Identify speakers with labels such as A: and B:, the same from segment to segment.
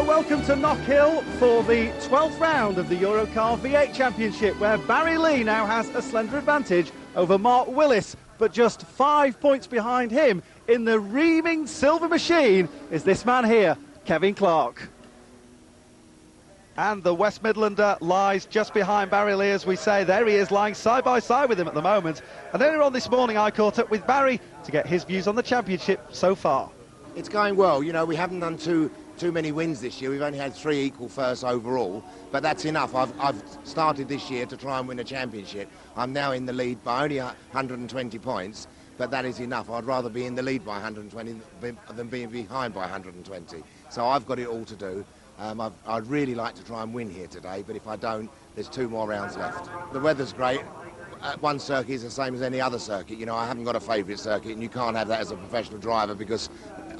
A: welcome to Knockhill for the 12th round of the Eurocar V8 Championship, where Barry Lee now has a slender advantage over Mark Willis, but just 5 points behind him in the reaming silver machine is this man here, Kevin Clark. And the West Midlander lies just behind Barry Lee, as we say. There he is, lying side by side with him at the moment. And earlier on this morning, I caught up with Barry to get his views on the championship so far.
B: It's going well. You know, we haven't done too many wins this year. We've only had 3 equal firsts overall, but that's enough. I've started this year to try and win a championship. I'm now in the lead by only 120 points, but that is enough. I'd rather be in the lead by 120 than being behind by 120. So I've got it all to do. I'd really like to try and win here today, but if I don't, there's 2 more rounds left. The weather's great. One circuit is the same as any other circuit. You know, I haven't got a favourite circuit, and you can't have that as a professional driver, because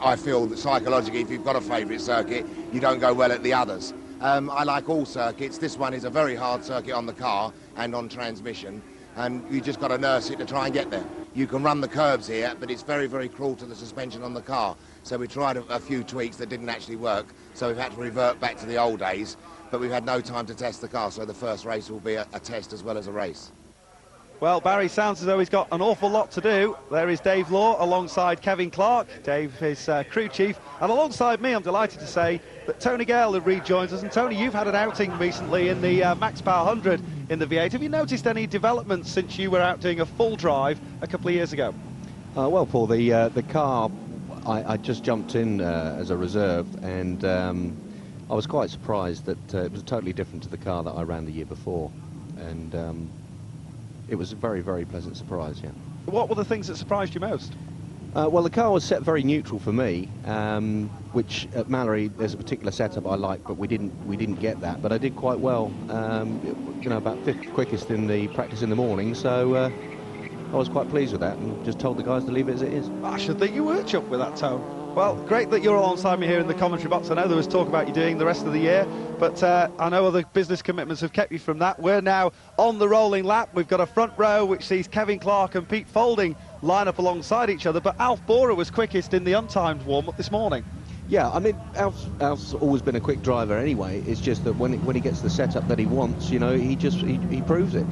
B: I feel that psychologically, if you've got a favourite circuit, you don't go well at the others. I like all circuits. This one is a very hard circuit on the car and on transmission, and you just got to nurse it to try and get there. You can run the curbs here, but it's very, very cruel to the suspension on the car. So we tried a few tweaks that didn't actually work, so we've had to revert back to the old days, but we've had no time to test the car, so the first race will be a test as well as a race.
A: Well, Barry sounds as though he's got an awful lot to do. There is Dave Law alongside Kevin Clark. Dave is crew chief, and alongside me, I'm delighted to say that Tony Gale rejoins us. And Tony, you've had an outing recently in the Max Power 100 in the V8. Have you noticed any developments since you were out doing a full drive a couple of years ago?
C: Well, Paul, the car, I just jumped in as a reserve, and I was quite surprised that it was totally different to the car that I ran the year before, and it was a very, very pleasant surprise, yeah.
A: What were the things that surprised you most?
C: Well, the car was set very neutral for me, which at Mallory there's a particular setup I like, but we didn't get that. But I did quite well, you know, about 5th quickest in the practice in the morning, so I was quite pleased with that, and just told the guys to leave it as it is.
A: I should think you were chuffed with that, Tone. Well, great that you're alongside me here in the commentary box. I know there was talk about you doing the rest of the year, but I know other business commitments have kept you from that. We're now on the rolling lap. We've got a front row which sees Kevin Clark and Pete Folding line up alongside each other, but Alf Borer was quickest in the untimed warm-up this morning.
C: Yeah, I mean, Alf's always been a quick driver anyway. It's just that when he gets the setup that he wants, you know, he proves it.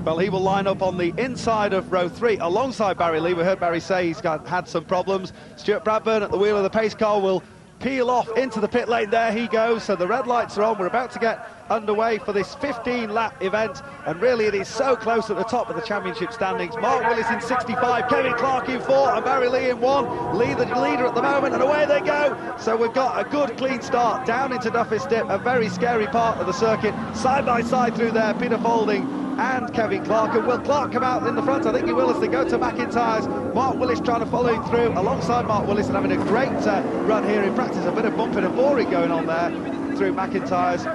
A: Well, he will line up on the inside of row 3 alongside Barry Lee. We heard Barry say he's had some problems. Stuart Bradburn at the wheel of the pace car will peel off into the pit lane. There he goes. So the red lights are on. We're about to get underway for this 15-lap event, and really it is so close at the top of the championship standings. Mark Willis in 65, Kevin Clark in 4, and Barry Lee in 1. Lee the leader at the moment, and away they go. So we've got a good clean start down into Duffus Dip, a very scary part of the circuit. Side by side through there, Peter Folding and Kevin Clark. And will Clark come out in the front? I think he will, as they go to McIntyre's. Mark Willis trying to follow him through alongside Mark Willis and having a great run here in practice. A bit of bumping and boring going on there through McIntyre's.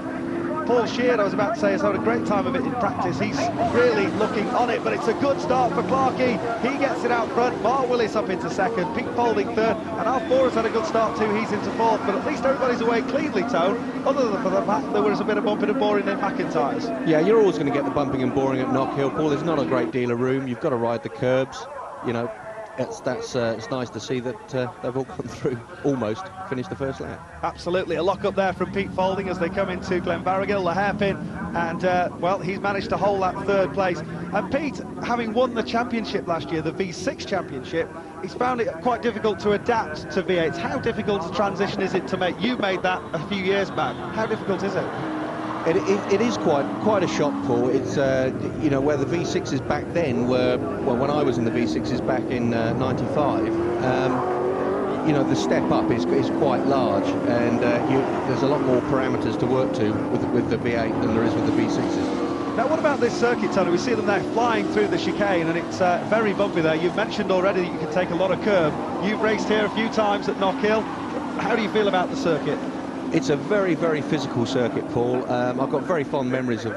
A: Paul Sheard, I was about to say, has had a great time of it in practice. He's really looking on it, but it's a good start for Clarkie. He gets it out front. Mark Willis up into 2nd, Pete Folding 3rd, and Alf Borer's had a good start too. He's into 4th, but at least everybody's away cleanly, Tone, other than for the fact there was a bit of bumping and boring in McIntyre's. Yeah,
C: you're always going to get the bumping and boring at Knockhill, Paul. There's not a great deal of room. You've got to ride the curbs, you know. It's nice to see that they've all come through, almost finished the first lap.
A: Absolutely, a lock up there from Pete Folding as they come into Glenvarrigill, the hairpin, and well, he's managed to hold that 3rd place. And Pete, having won the championship last year, the V6 championship, he's found it quite difficult to adapt to V8s. How difficult a transition is it to make? You made that a few years back. How difficult is it?
C: It is quite a shock, Paul. It's you know, where the V6s back then were, well, when I was in the V6s back in '95, you know, the step up is quite large, and there's a lot more parameters to work to with the V8 than there is with the V6s.
A: Now, what about this circuit, Tony? We see them there flying through the chicane, and it's very bumpy there. You've mentioned already that you can take a lot of curve. You've raced here a few times at Knockhill. How do you feel about the circuit?
C: It's a very, very physical circuit, Paul. I've got very fond memories of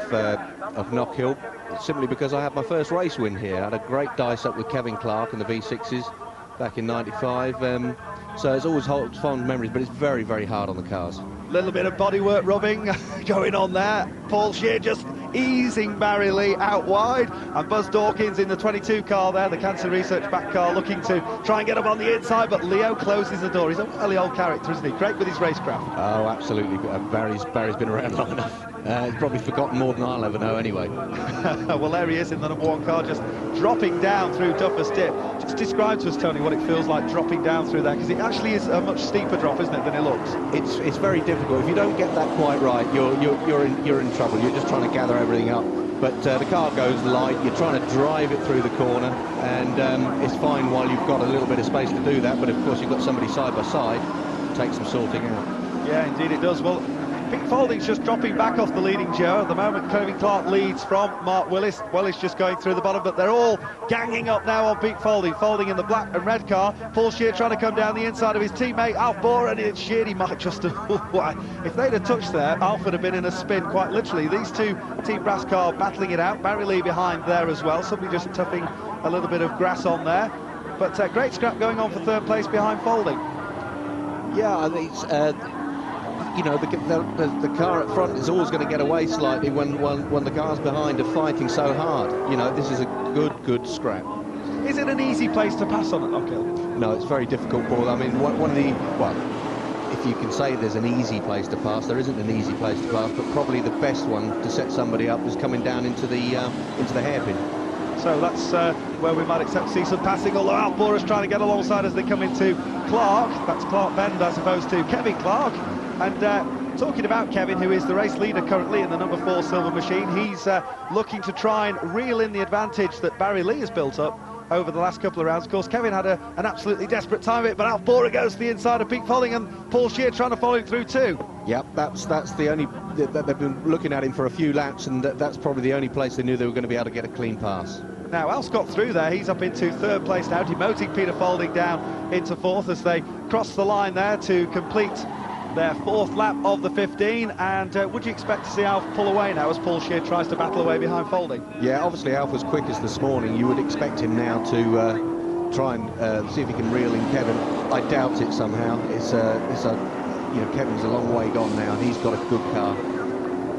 C: Knockhill, simply because I had my first race win here. I had a great dice up with Kevin Clark and the V6s back in '95. So it's always fond memories, but it's very, very hard on the cars.
A: Little bit of bodywork rubbing going on there. Paul Shear just easing Barry Lee out wide, and Buzz Dawkins in the 22 car there, the Cancer Research back car, looking to try and get up on the inside, but Leo closes the door. He's a fairly old character, isn't he? Great with his racecraft.
C: Oh, absolutely. Barry's been around long enough. He's probably forgotten more than I'll ever know anyway.
A: Well, there he is in the number 1 car, just dropping down through Duffus Dip. Just describe to us, Tony, what it feels like dropping down through there, because it actually is a much steeper drop, isn't it, than it looks?
C: It's very difficult. If you don't get that quite right, you're in trouble. You're just trying to gather everything up. But the car goes light. You're trying to drive it through the corner, and it's fine while you've got a little bit of space to do that. But of course, you've got somebody side by side. It takes some sorting out. Yeah, indeed it does. Well, Pete Folding's just dropping back off the leading Joe. At the moment, Kevin Clark leads from Mark Willis. Willis just going through the bottom, but they're all ganging up now on Pete Folding. Folding in the black and red car. Paul Shear trying to come down the inside of his teammate, Alf Bohr, and it's Shear. He might just have... if they'd have touched there, Alf would have been in a spin, quite literally. These two Team Brass car battling it out. Barry Lee behind there as well. Somebody just tuffing a little bit of grass on there. But great scrap going on for third place behind Folding. Yeah, I think it's... you know, the car at front is always going to get away slightly when the cars behind are fighting so hard. You know, this is a good scrap.
A: Is it an easy place to pass on at Knockhill?
C: No, it's very difficult, Paul. I mean, one of the... well, if you can say there's an easy place to pass, there isn't an easy place to pass, but probably the best one to set somebody up is coming down into the hairpin.
A: So that's where we might expect to see some passing, although Alf Bohr is trying to get alongside as they come into Clark. That's Clark Bend as opposed to Kevin Clark. And talking about Kevin, who is the race leader currently in the number 4 Silver Machine, he's looking to try and reel in the advantage that Barry Lee has built up over the last couple of rounds. Of course, Kevin had an absolutely desperate time of it, but Alf Bohr goes to the inside of Pete Folding, and Paul Shear trying to follow him through too.
C: Yep, that's the only... they've been looking at him for a few laps, and that's probably the only place they knew they were going to be able to get a clean pass.
A: Now, Alf's got through there. He's up into third place now, demoting Peter Folding down into fourth as they cross the line there to complete their 4th lap of the 15. And would you expect to see Alf pull away now as Paul Shear tries to battle away behind Folding?
C: Yeah, obviously Alf was quickest this morning. You would expect him now to try and see if he can reel in Kevin. I doubt it somehow. It's you know, Kevin's a long way gone now, and he's got a good car.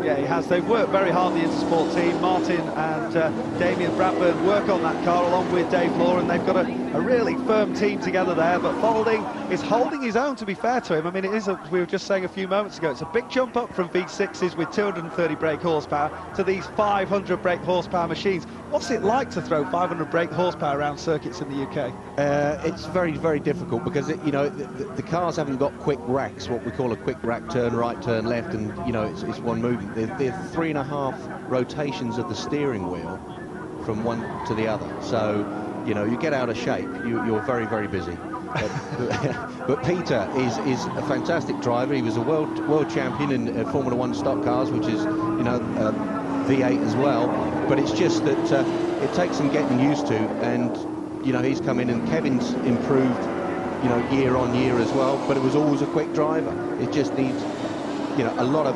A: Yeah, he has. They've worked very hard, the Intersport team. Martin and Damien Bradburn work on that car along with Dave Law, and they've got a really firm team together there. But Folding is holding his own, to be fair to him. I mean, it is, we were just saying a few moments ago, it's a big jump up from V6s with 230 brake horsepower to these 500 brake horsepower machines. What's it like to throw 500 brake horsepower around circuits in the UK?
C: It's very, very difficult because, you know, the cars haven't got quick racks, what we call a quick rack, turn right, turn left, and, you know, it's one movement. They're 3.5 rotations of the steering wheel from one to the other. So, you know, you get out of shape, you're very, very busy. But Peter is a fantastic driver. He was a world champion in Formula 1 stock cars, which is, you know, V8 as well. But it's just that it takes some getting used to, and, you know, he's come in, and Kevin's improved, you know, year on year as well. But it was always a quick driver. It just needs, you know, a lot of...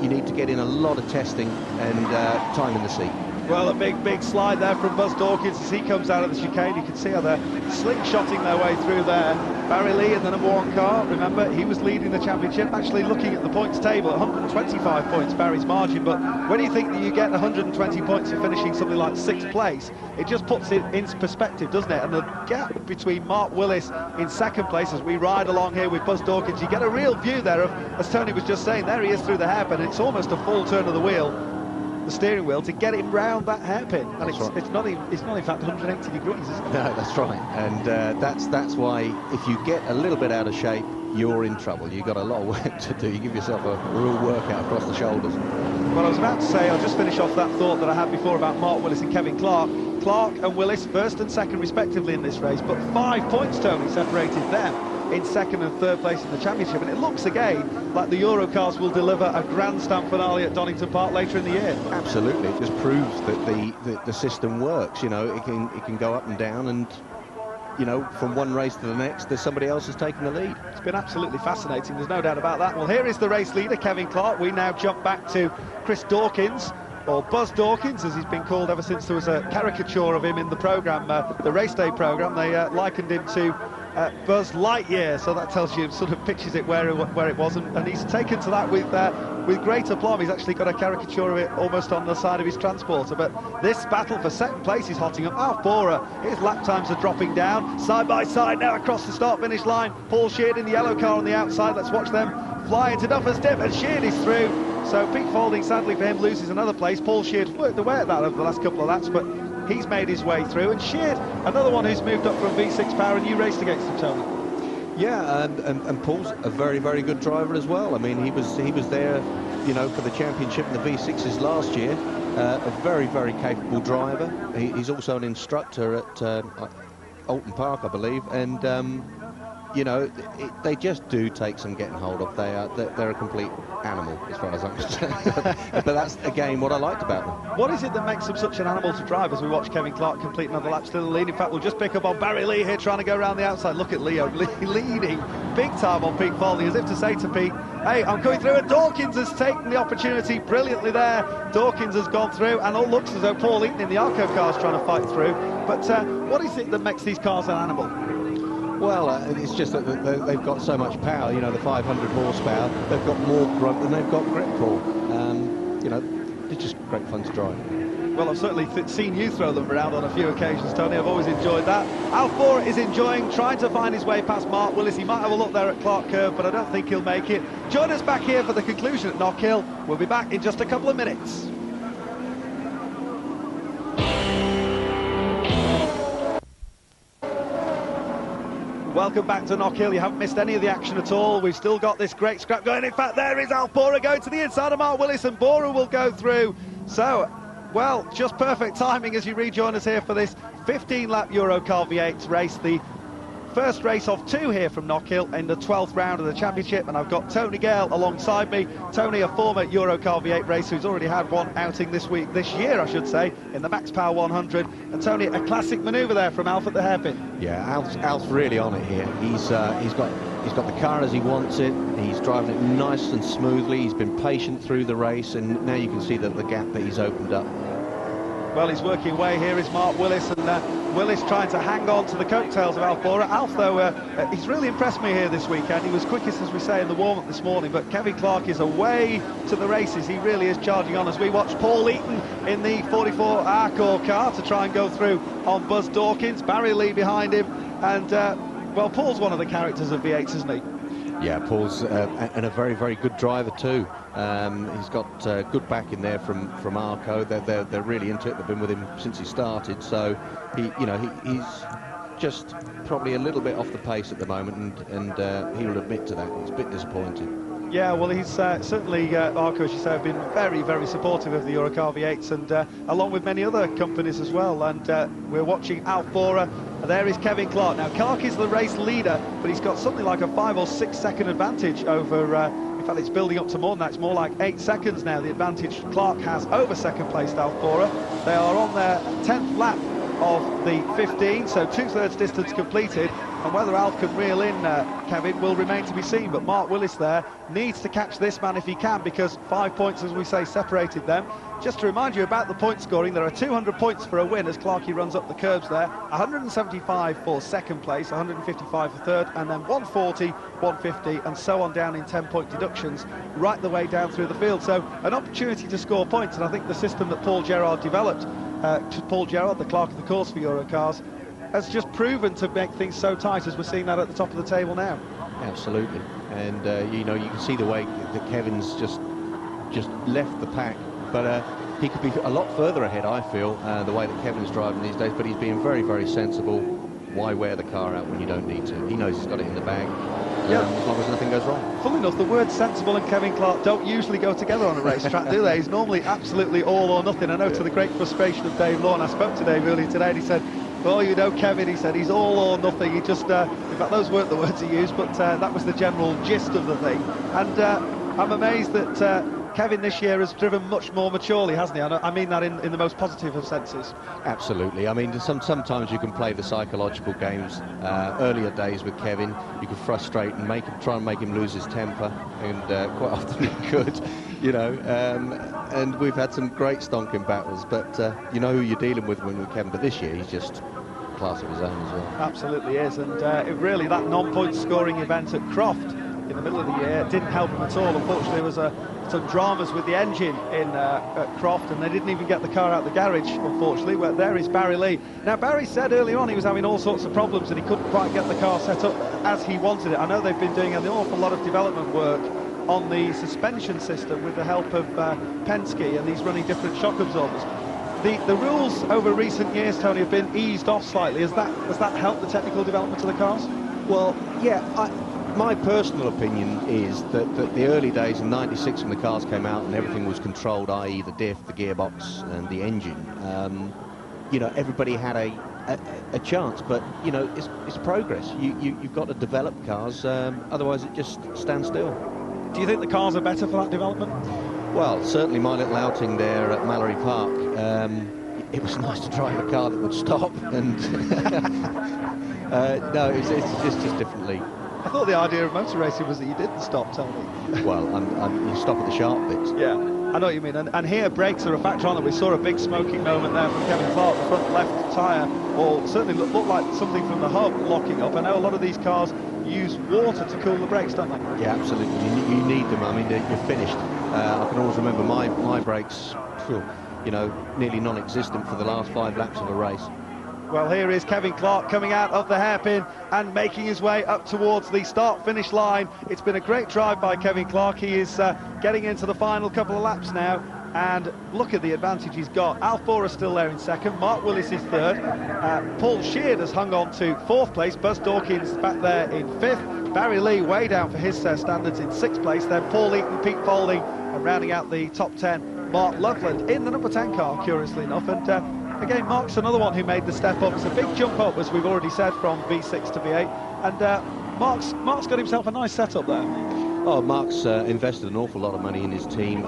C: you need to get in a lot of testing and time in the seat.
A: Well, a big slide there from Buzz Dawkins as he comes out of the chicane. You can see how they're slingshotting their way through there. Barry Lee in the number 1 car, remember, he was leading the championship, actually looking at the points table at 125 points, Barry's margin. But when you think that you get 120 points for finishing something like 6th place, it just puts it in perspective, doesn't it? And the gap between Mark Willis in 2nd place as we ride along here with Buzz Dawkins, you get a real view there of, as Tony was just saying, there he is through the hairpin, and it's almost a full turn of the wheel, the steering wheel, to get him round that hairpin, and it's not in fact 180 degrees, is it?
C: No, that's right, and that's why if you get a little bit out of shape, you're in trouble. You've got a lot of work to do. You give yourself a real workout across the shoulders.
A: Well, I was about to say, I'll just finish off that thought that I had before about Mark Willis and Kevin Clark. Clark and Willis 1st and 2nd respectively in this race, but 5 points, Tony, separated them in 2nd and 3rd place in the championship, and it looks again like the Eurocars will deliver a grandstand finale at Donington Park later in the year.
C: Absolutely, it just proves that the system works. You know, it can go up and down, and, you know, from one race to the next, there's somebody else who's taking the lead.
A: It's been absolutely fascinating, there's no doubt about that. Well, here is the race leader, Kevin Clark. We now jump back to Chris Dawkins, or Buzz Dawkins, as he's been called ever since there was a caricature of him in the programme, the race day programme. They likened him to Buzz Lightyear, so that tells you, sort of pictures it where it was, and he's taken to that with great aplomb. He's actually got a caricature of it almost on the side of his transporter. But this battle for second place is hotting up. Alf Bora, his lap times are dropping down, side by side now across the start-finish line. Paul Sheard in the yellow car on the outside. Let's watch them fly into Duffus Dip, and Sheard is through. So Pete Faulding, sadly for him, loses another place. Paul Sheard worked away at that over the last couple of laps, but he's made his way through. And Sheard, another one who's moved up from V6 power, and you raced against him, Tony.
C: Yeah, and Paul's a very, very good driver as well. I mean, he was there, you know, for the championship in the V6s last year. A very, very capable driver. He's also an instructor at Alton Park, I believe, and you know, they just do take some getting hold of. They're a complete animal as far as I'm concerned. But that's again what I liked about them.
A: What is it that makes them such an animal to drive? As we watch Kevin Clark complete another lap, still in the lead. In fact, we'll just pick up on Barry Lee here, trying to go around the outside. Look at Leo leading big time on Pete Faulding, as if to say to Pete, hey, I'm coming through. And Dawkins has taken the opportunity brilliantly there. Dawkins has gone through, and all looks as though Paul Eaton in the Arco car is trying to fight through. But what is it that makes these cars an animal?
C: Well, it's just that they've got so much power, you know, the 500 horsepower. They've got more grunt than they've got grip, Paul. You know, it's just great fun to drive.
A: Well, I've certainly seen you throw them around on a few occasions, Tony. I've always enjoyed that. Alf Bora is enjoying trying to find his way past Mark Willis. He might have a look there at Clark Curve, but I don't think he'll make it. Join us back here for the conclusion at Knockhill. We'll be back in just a couple of minutes. Welcome back to Knockhill. You haven't missed any of the action at all. We've still got this great scrap going. In fact, there is Alf Bora going to the inside of Mark Willis, and Bora will go through. So, well, just perfect timing as you rejoin us here for this 15-lap Eurocar V8 race, the first race of two here from Knockhill in the 12th round of the championship. And I've got Tony Gale alongside me. Tony, a former Eurocar V8 racer who's already had one outing this year, I should say, in the Max Power 100. And Tony, a classic manoeuvre there from Alf at the hairpin.
C: Yeah, Alf's really on it here. He's got the car as he wants it. He's driving it nice and smoothly. He's been patient through the race, and now you can see that the gap that he's opened up.
A: Well, he's working away. Here is Mark Willis, and Willis trying to hang on to the coattails of Alf Bora. Alf, though, he's really impressed me here this weekend. He was quickest, as we say, in the warm-up this morning, but Kevin Clark is away to the races. He really is charging on as we watch Paul Eaton in the 44 Arco car to try and go through on Buzz Dawkins. Barry Lee behind him, and, well, Paul's one of the characters of V8s, isn't he?
C: Yeah, Paul's and a very, very good driver too. He's got good backing there from Arco. They're really into it. They've been with him since he started. So he's just probably a little bit off the pace at the moment, and he'll admit to that. He's a bit disappointed. Yeah,
A: well, he's certainly, Arco, as you say, have been very, very supportive of the Eurocar V8s, and along with many other companies as well. And we're watching Alf Bora. There is Kevin Clark. Now, Clark is the race leader, but he's got something like a 5 or 6 second advantage over, in fact, it's building up to more than that. It's more like 8 seconds now, the advantage Clark has over second place Alf Bora. They are on their 10th lap of the 15, so 2/3 distance completed, and whether Alf can reel in Kevin will remain to be seen. But Mark Willis there needs to catch this man if he can, because 5 points, as we say, separated them. Just to remind you about the point scoring, there are 200 points for a win as Clarkey runs up the curbs there, 175 for second place, 155 for third, and then 140, 150, and so on down in 10-point deductions right the way down through the field. So an opportunity to score points, and I think the system that Paul Gerard developed, Paul Gerard, the clerk of the course for Eurocars, has just proven to make things so tight as we're seeing that at the top of the table now. Absolutely, and you know, you can see the way that Kevin's just left the pack, but he could be a lot further ahead, I feel, the way that Kevin's driving these days, but he's being very, very sensible. Why wear the car out when you don't need to? He knows he's got it in the bag, as long as nothing goes wrong. Funnily enough, the words sensible and Kevin Clark don't usually go together on a racetrack, do they? He's normally absolutely all or nothing. I know, to the great frustration of Dave Lawn. I spoke to Dave earlier today, and he said, well, you know, Kevin, he said, he's all or nothing. He just, in fact, those weren't the words he used, but that was the general gist of the thing. And I'm amazed that Kevin this year has driven much more maturely, hasn't he? I mean that in the most positive of senses. Absolutely. I mean, sometimes you can play the psychological games. Earlier days with Kevin, you could frustrate and try and make him lose his temper, and quite often he could, you know. And we've had some great stonking battles, but you know who you're dealing with when with Kevin. But this year, he's just
C: class of his own as well.
A: Absolutely is, and it really, that non-point scoring event at Croft in the middle of the year didn't help him at all. Unfortunately, there was some dramas with the engine at Croft, and they didn't even get the car out the garage, unfortunately. But there is Barry Lee. Now, Barry said earlier on he was having all sorts of problems and he couldn't quite get the car set up as he wanted it. I know they've been doing an awful lot of development work on the suspension system with the help of Penske, and he's running different shock absorbers. The rules over recent years, Tony, have been eased off slightly. Has that helped the technical development of the cars?
C: Well, yeah, my personal opinion is that the early days in '96 when the cars came out and everything was controlled, i.e. the diff, the gearbox and the engine, you know, everybody had a chance, but, you know, it's progress. You've got to develop cars, otherwise it just stands still.
A: Do you think the cars are better for that development?
C: Well, certainly my little outing there at Mallory Park, it was nice to drive a car that would stop, and no, it's just differently.
A: I thought the idea of motor racing was that you didn't stop, Tony.
C: Well, you stop at the sharp bits.
A: Yeah, I know what you mean. And here, brakes are a factor on it. We saw a big smoking moment there from Kevin Clark, the front left tyre, or certainly looked like something from the hub locking up. I know a lot of these cars use water to cool the brakes, don't they?
C: Yeah, absolutely. You need them. I mean, you're finished. I can always remember my brakes, you know, nearly non-existent for the last 5 laps of a race.
A: Well, here is Kevin Clark coming out of the hairpin and making his way up towards the start-finish line. It's been a great drive by Kevin Clark. He is getting into the final couple of laps now, and look at the advantage he's got. Al Four is still there in second, Mark Willis is third, Paul Sheard has hung on to 4th place, Buzz Dawkins back there in 5th, Barry Lee way down for his standards in 6th place, then Paul Eaton, Pete Folding, and rounding out the top 10, Mark Loveland in the number 10 car, curiously enough. And again, Mark's another one who made the step up. It's a big jump up, as we've already said, from V6 to V8. And Mark's got himself a nice setup there.
C: Oh, Mark's invested an awful lot of money in his team.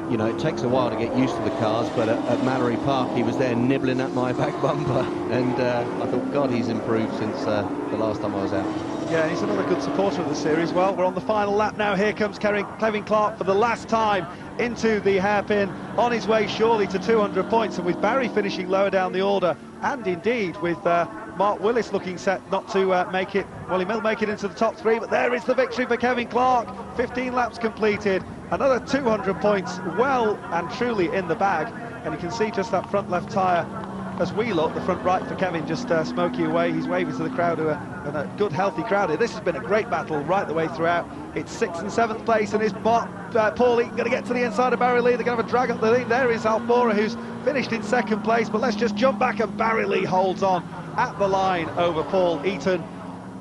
C: You know, it takes a while to get used to the cars, but at Mallory Park, he was there nibbling at my back bumper. And I thought, God, he's improved since the last time I was out.
A: Yeah, he's another good supporter of the series. Well, we're on the final lap now. Here comes Kevin Clark for the last time into the hairpin, on his way surely to 200 points, and with Barry finishing lower down the order, and indeed with Mark Willis looking set not to make it. Well, he will make it into the top 3, but there is the victory for Kevin Clark. 15 laps completed, another 200 points well and truly in the bag, and you can see just that front left tyre as we look, the front right for Kevin just smoky away. He's waving to the crowd, and a good healthy crowd here. This has been a great battle right the way throughout. It's 6th and 7th place, and is Paul Eaton going to get to the inside of Barry Lee? They're going to have a drag up the lead. There is Alfora, who's finished in 2nd place, but let's just jump back, and Barry Lee holds on at the line over Paul Eaton.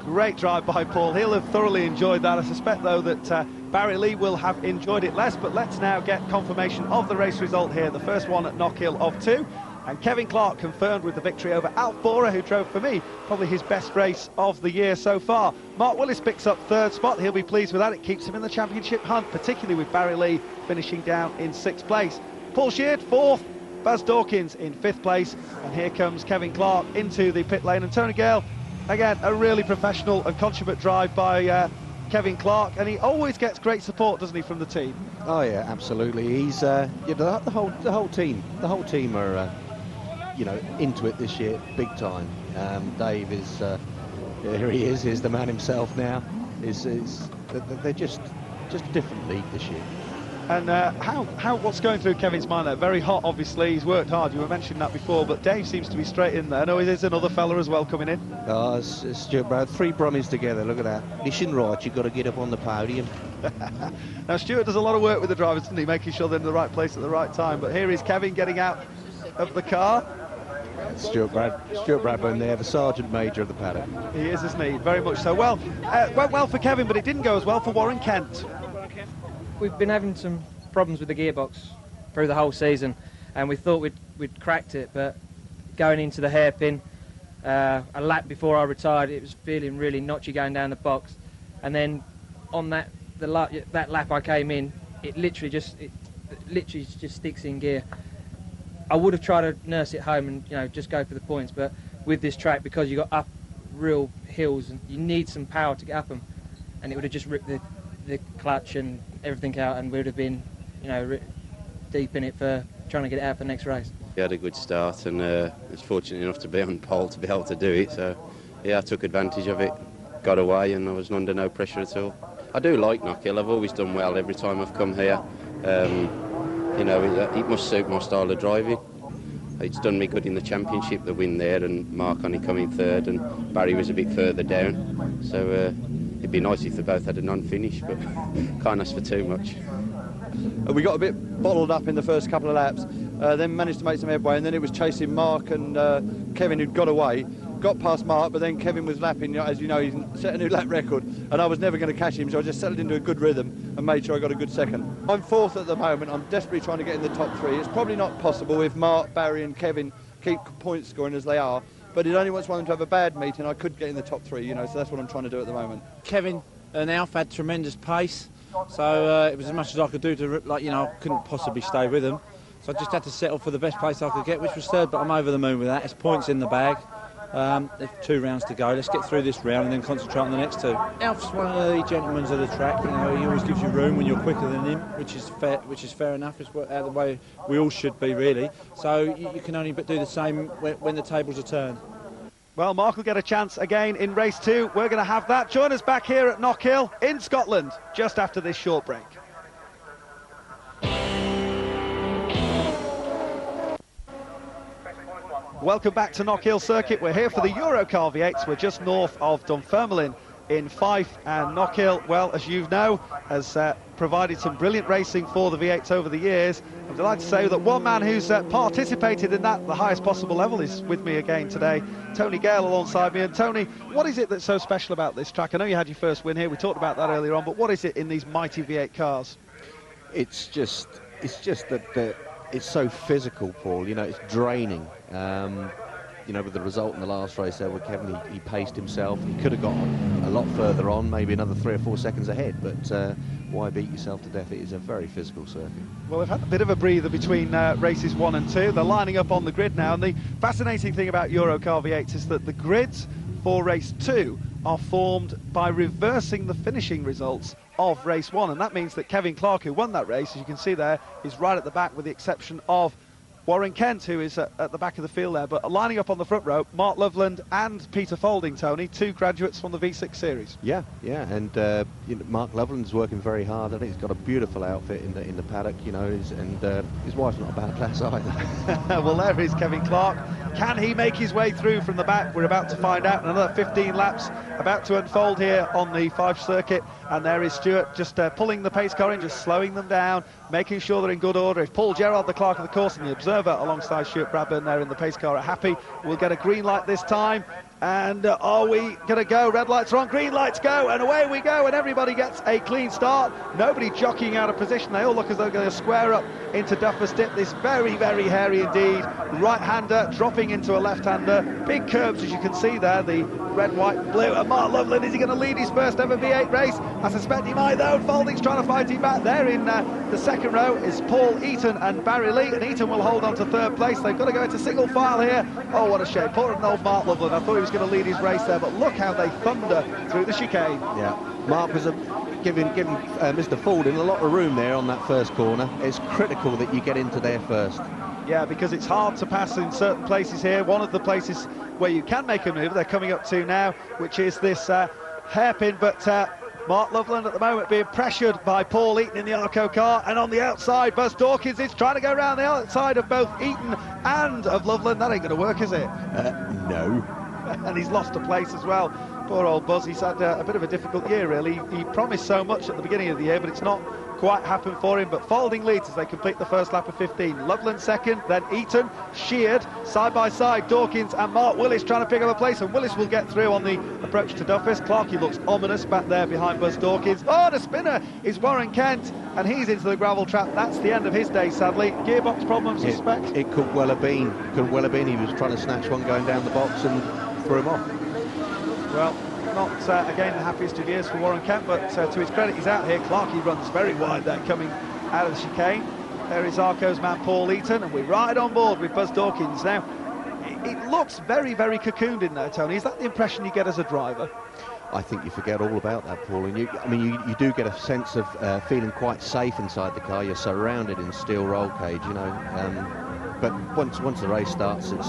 A: Great drive by Paul. He'll have thoroughly enjoyed that. I suspect, though, that Barry Lee will have enjoyed it less, but let's now get confirmation of the race result here. The first one at Knockhill of 2. And Kevin Clark confirmed with the victory over Al Four, who drove, for me, probably his best race of the year so far. Mark Willis picks up 3rd spot. He'll be pleased with that. It keeps him in the championship hunt, particularly with Barry Lee finishing down in 6th place. Paul Sheard, 4th. Buzz Dawkins in 5th place. And here comes Kevin Clark into the pit lane. And Tony Gale, again, a really professional and consummate drive by Kevin Clark. And he always gets great support, doesn't he, from the team?
C: Oh, yeah, absolutely. He's the whole team are... you know, into it this year, big time. Dave is, here he is the man himself now. They're just a different league this year.
A: And what's going through Kevin's mind there? Very hot, obviously. He's worked hard. You were mentioning that before, but Dave seems to be straight in there. No, there's another fella as well coming in.
C: Oh, Stuart Brad, 3 Brummies together. Look at that. Listen, right, you've got to get up on the podium.
A: Now, Stuart does a lot of work with the drivers, doesn't he? Making sure they're in the right place at the right time. But here is Kevin getting out of the car.
C: Stuart Bradburn there, the Sergeant Major of the paddock.
A: He is, isn't he? Very much so. Well, went well for Kevin, but it didn't go as well for Warren Kent.
D: We've been having some problems with the gearbox through the whole season, and we thought we'd cracked it, but going into the hairpin, a lap before I retired, it was feeling really notchy going down the box, and then on that lap I came in, it literally just sticks in gear. I would have tried to nurse it home and, you know, just go for the points, but with this track, because you got up real hills and you need some power to get up them, and it would have just ripped the clutch and everything out, and we would have been, you know, deep in it for trying to get it out for the next race.
E: He had a good start and was fortunate enough to be on pole to be able to do it. So, yeah, I took advantage of it, got away, and I was under no pressure at all. I do like Knockhill. I've always done well every time I've come here. You know, it must suit my style of driving. It's done me good in the championship, the win there, and Mark only coming third, and Barry was a bit further down. So it'd be nice if they both had a non-finish, but can't ask for too much.
F: We got a bit bottled up in the first couple of laps, then managed to make some headway, and then it was chasing Mark and Kevin, who'd got away. Got past Mark, but then Kevin was lapping, as you know, he's set a new lap record, and I was never going to catch him, so I just settled into a good rhythm and made sure I got a good second. I'm fourth at the moment. I'm desperately trying to get in the top three. It's probably not possible if Mark, Barry and Kevin keep points scoring as they are, but it only wants one of them to have a bad meet, and I could get in the top three, so that's what I'm trying to do at the moment.
G: Kevin and Alf had tremendous pace, so it was as much as I could do to, I couldn't possibly stay with them. So I just had to settle for the best place I could get, which was third, but I'm over the moon with that. It's points in the bag. There's 2 rounds to go. Let's get through this round and then concentrate on the next 2. Alf's one of the gentlemen of the track. He always gives you room when you're quicker than him, which is fair enough. It's the way we all should be, really. So you can only but do the same when the tables are turned.
A: Well, Mark will get a chance again in race 2. We're going to have that. Join us back here at Knockhill in Scotland just after this short break. Welcome back to Knockhill Circuit. We're here for the Eurocar V8s. We're just north of Dunfermline in Fife, and Knockhill, well, as you know, has provided some brilliant racing for the V8s over the years. I'm delighted to say that one man who's participated in that at the highest possible level is with me again today, Tony Gale alongside me. And Tony, what is it that's so special about this track? I know you had your first win here, we talked about that earlier on, but what is it in these mighty V8 cars?
C: It's just that it's so physical, Paul. It's draining. With the result in the last race there with Kevin, he paced himself. He could have got a lot further on, maybe another 3 or 4 seconds ahead, but why beat yourself to death? It is a very physical circuit. Well,
A: we've had a bit of a breather between races 1 and 2. They're lining up on the grid now, and the fascinating thing about Eurocar V8 is that the grids for race 2 are formed by reversing the finishing results of race 1, and that means that Kevin Clark, who won that race, as you can see there, is right at the back, with the exception of Warren Kent, who is at the back of the field there. But lining up on the front row, Mark Loveland and Peter Folding, Tony, 2 graduates from the V6 series.
C: Yeah, and Mark Loveland's working very hard. I think he's got a beautiful outfit in the paddock, and his wife's not a bad class either.
A: Well, there is Kevin Clark. Can he make his way through from the back? We're about to find out. Another 15 laps about to unfold here on the Fife circuit, and there is Stuart just pulling the pace car in, just slowing them down, making sure they're in good order. If Paul Gerard, the clerk of the course, and the observer alongside Stuart Bradburn there in the pace car are happy, we'll get a green light this time. And are we going to go? Red lights are on, green lights go, and away we go, and everybody gets a clean start. Nobody jockeying out of position. They all look as though they're going to square up into Duffus Dip. This very, very hairy indeed. Right-hander dropping into a left-hander. Big curves, as you can see there, the red, white, blue. And Mark Loveland, is he going to lead his first ever V8 race? I suspect he might, though. Folding's trying to fight him back. There in the second row is Paul Eaton and Barry Lee, and Eaton will hold on to third place. They've got to go into single file here. Oh, what a shame. Poor old Mark Loveland. I thought he was going to lead his race there, but look how they thunder through the chicane.
C: Yeah, Mark was giving Mr. Folding a lot of room there on that first corner. It's critical that you get into there first.
A: Yeah, because it's hard to pass in certain places here. One of the places where you can make a move, they're coming up to now, which is this hairpin, but Mark Loveland at the moment being pressured by Paul Eaton in the Arco car, and on the outside, Buzz Dawkins is trying to go around the outside of both Eaton and of Loveland. That ain't going to work, is it?
C: No.
A: And he's lost a place as well. Poor old Buzz, he's had a bit of a difficult year, really. He promised so much at the beginning of the year, but it's not quite happened for him. But Folding leads as they complete the first lap of 15. Loveland second, then Eaton, Sheared, side by side, Dawkins and Mark Willis trying to pick up a place, and Willis will get through on the approach to Duffus. Clarkey looks ominous back there behind Buzz Dawkins. Oh, the spinner is Warren Kent, and he's into the gravel trap. That's the end of his day, sadly. Gearbox problems, I suspect.
C: It could well have been. He was trying to snatch one going down the box and threw him off.
A: Well, not again the happiest of years for Warren Kent, but to his credit, he's out here. Clarkey runs very wide there, coming out of the chicane. There is Arco's man Paul Eaton, and we're right on board with Buzz Dawkins now. It looks very, very cocooned in there, Tony. Is that the impression you get as a driver?
C: I think you forget all about that, Paul. And you do get a sense of feeling quite safe inside the car. You're surrounded in steel roll cage, but once the race starts, it's,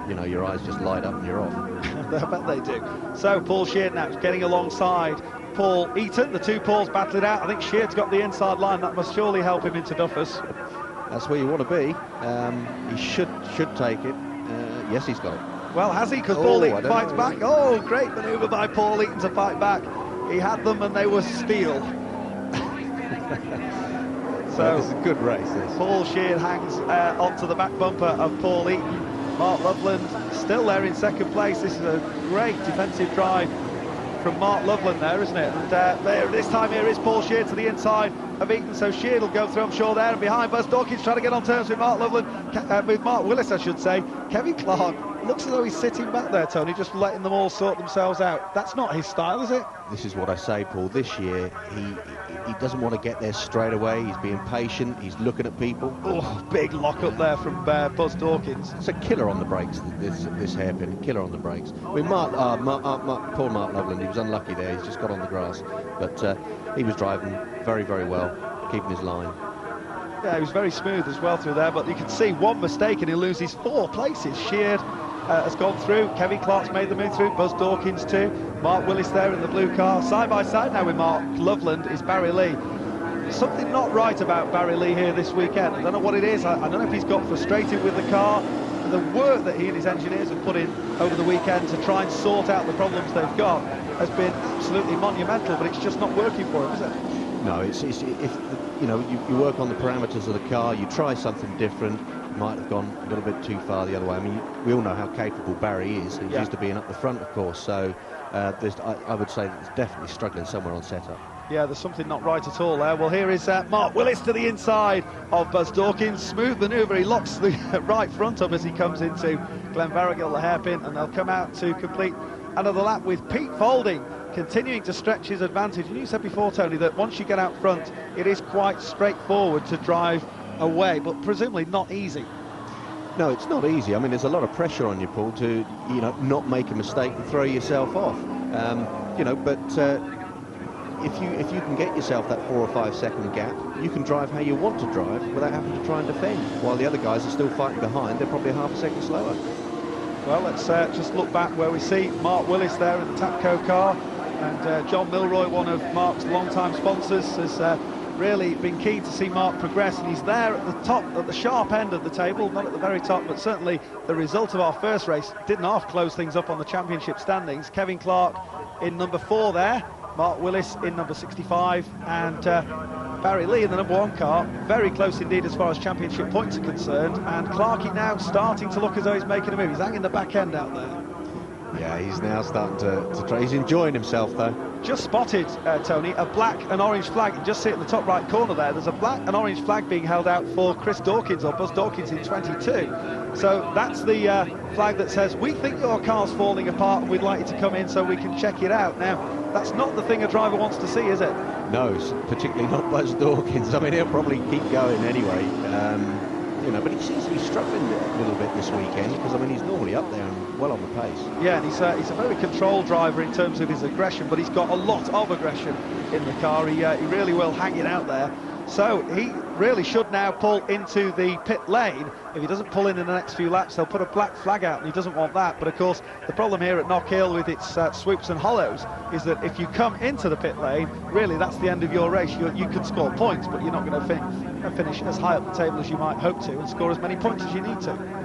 C: you know, your eyes just light up and you're off.
A: I bet they do. So Paul Sheard now is getting alongside Paul Eaton. The two Pauls battle it out. I think Sheard's got the inside line. That must surely help him into Duffus.
C: That's where you want to be. He should take it. Yes, he's got it.
A: Well, has he? Because Paul Eaton fights back. Oh, great manoeuvre by Paul Eaton to fight back. He had them and they were steel. So
C: it's a good race, this.
A: Paul Sheard hangs onto the back bumper of Paul Eaton. Mark Loveland still there in second place. This is a great defensive drive from Mark Loveland there, isn't it? And there, this time here is Paul Sheard to the inside of Eaton, so Sheard will go through, I'm sure, there, and behind Buzz Dawkins trying to get on terms with Mark Loveland, with Mark Willis, I should say. Kevin Clark looks as though he's sitting back there, Tony, just letting them all sort themselves out. That's not his style, is it?
C: This is what I say, Paul. This year, he doesn't want to get there straight away. He's being patient. He's looking at people.
A: Oh, big lock up there from Buzz Dawkins.
C: It's a killer on the brakes, this hairpin. Killer on the brakes. I mean, poor Mark Loveland, he was unlucky there. He's just got on the grass. But he was driving very, very well, keeping his line.
A: Yeah, he was very smooth as well through there, but you can see one mistake and he loses 4 places. Sheard has gone through, Kevin Clark's made the move through, Buzz Dawkins too, Mark Willis there in the blue car. Side by side now with Mark Loveland is Barry Lee. Something not right about Barry Lee here this weekend. I don't know what it is. I don't know if he's got frustrated with the car. The work that he and his engineers have put in over the weekend to try and sort out the problems they've got has been absolutely monumental, but it's just not working for him, is it?
C: No, it's if you know, you work on the parameters of the car, you try something different. Might have gone a little bit too far the other way. I mean, we all know how capable Barry is. He's used to being up the front, of course, so I would say that he's definitely struggling somewhere on setup.
A: Yeah, there's something not right at all there. Well, here is Mark Willis to the inside of Buzz Dawkins. Smooth manoeuvre. He locks the right front up as he comes into Glen Varrigill, the hairpin, and they'll come out to complete another lap with Pete Folding continuing to stretch his advantage. And you said before, Tony, that once you get out front, it is quite straightforward to drive away, but presumably not easy.
C: No, it's not easy. I mean, there's a lot of pressure on you, Paul, to, you know, not make a mistake and throw yourself off. You know, but if you can get yourself that 4 or 5 second gap, you can drive how you want to drive without having to try and defend. While the other guys are still fighting behind, they're probably half a second slower. Well, let's just look back where we see Mark Willis there in the Tapco car, and John Milroy, one of Mark's long-time sponsors, has really been keen to see Mark progress, and he's there at the top, at the sharp end of the table, not at the very top, but certainly the result of our first race didn't half close things up on the championship standings. Kevin Clark in number 4 there, Mark Willis in number 65, and Barry Lee in the number 1 car. Very close indeed as far as championship points are concerned, and Clarkey now starting to look as though he's making a move. He's hanging the back end out there. Yeah, he's now starting to try. He's enjoying himself, though.
A: Just spotted, Tony, a black and orange flag. You just see it in the top right corner there. There's a black and orange flag being held out for Chris Dawkins, or Buzz Dawkins, in 22. So that's the flag that says, we think your car's falling apart and we'd like you to come in so we can check it out. Now, that's not the thing a driver wants to see, is it? No, particularly not Buzz Dawkins. I mean, he'll probably keep going anyway. You know, but he seems to be struggling a little bit this weekend, because I mean, he's normally up there and well on the pace. Yeah, and he's a very controlled driver in terms of his aggression, but he's got a lot of aggression in the car. He really will hang it out there. So he really should now pull into the pit lane. If he doesn't pull in the next few laps, they'll put a black flag out, and he doesn't want that. But of course, the problem here at Knockhill with its swoops and hollows is that if you come into the pit lane, really that's the end of your race. You could score points, but you're not going to finish as high up the table as you might hope to and score as many points as you need to.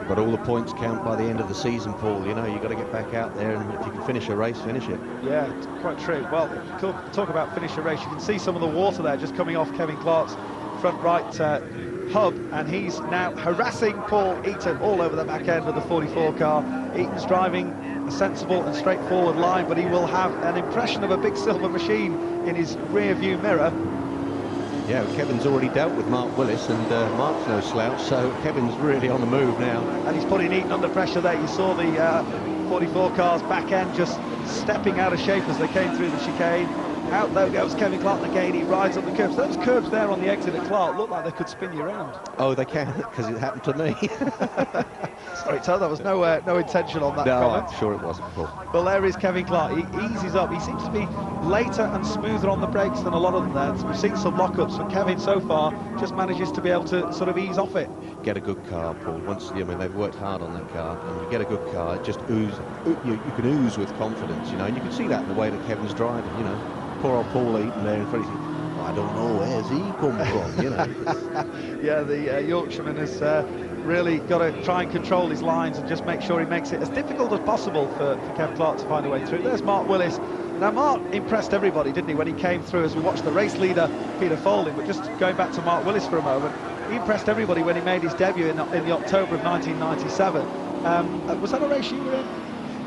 A: But all the points count by the end of the season, Paul. You know, you've got to get back out there, and if you can finish a race, finish it. Yeah, it's quite true. Well, talk about finish a race. You can see some of the water there just coming off Kevin Clark's front right hub, and he's now harassing Paul Eaton all over the back end of the 44 car. Eaton's driving a sensible and straightforward line, but he will have an impression of a big silver machine in his rear view mirror. Yeah, Kevin's already dealt with Mark Willis, and Mark's no slouch, so Kevin's really on the move now. And he's putting Eaton under pressure there. You saw the 44 car's back end just stepping out of shape as they came through the chicane. Out there goes Kevin Clark again. He rides on the curbs. Those curbs there on the exit at Clark look like they could spin you around. Oh, they can, because it happened to me. Sorry, Tom, that was no intention on that comment. I'm sure it wasn't, Paul. Well, there is Kevin Clark. He eases up. He seems to be later and smoother on the brakes than a lot of them there. So we've seen some lockups, but Kevin so far just manages to be able to sort of ease off it.
C: get a good car, Paul, once, I mean, they've worked hard on that car, and you get a good car, it just you can ooze with confidence, you know, and you can see that in the way that Kevin's driving, you know. Poor old Paul Eaton there in front of you. I don't know, where's he come from, you know.
A: Yeah, the Yorkshireman has really got to try and control his lines and just make sure he makes it as difficult as possible for Kev Clark to find a way through. There's Mark Willis. Now, Mark impressed everybody, didn't he, when he came through, as we watched the race leader, Peter Folding. But just going back to Mark Willis for a moment, he impressed everybody when he made his debut in the October of 1997. Was that a race you were in?